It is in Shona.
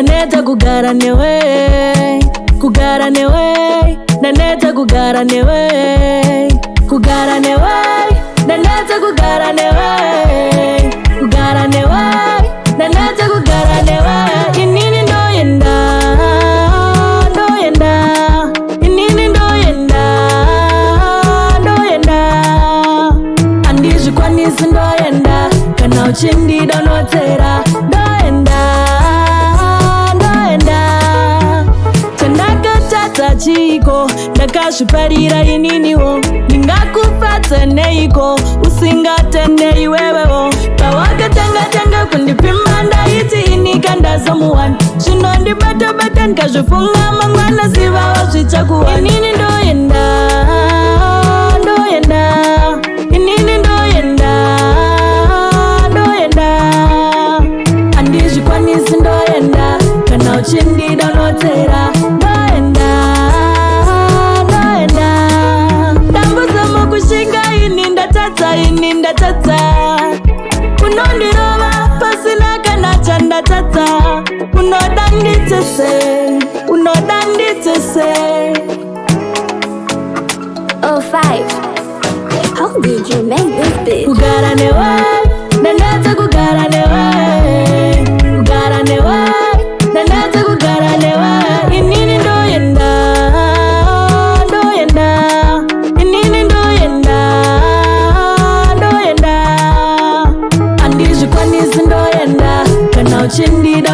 naneta kugara newe, kugara newe, naneta kugara newe, kugara newe, naneta kugara newe, kugara newe, naneta kugara newe. Inini ndoyenda, ndoyenda, inini ndoyenda, ndoyenda, andizvikwanisi ndoyenda, kana uchindida unotera ndoyenda, ndoyenda, chandakatadza chiko ndakazviparira ininiwo, ndingakufatsa neiko usingatende iwewewo. Pawakatanga kundipima ndaiti inika ndazomuwana, zvino ndibata ndikazvifunga mangwana zivawo zvichakuwana. Inini ndoyenda, ndoyenda, inini ndoyenda, ndoyenda, andizvikwanisi ndoyenda, kana uchindida unotera ndoyenda, ndoyenda, ndambuzama kushinga ini ndatadza, ini ndatadza, unondirova pasina kana chandatadza, unoda nditsese, unoda nditsese. 05. How did you make this bitch? Kugara newe, naneta kugara newe, kugara newe, naneta kugara newe. Inini ndoyenda, ndoyenda, inini ndoyenda, ndoyenda, andizvikwanisi ndoyenda, kana uchindida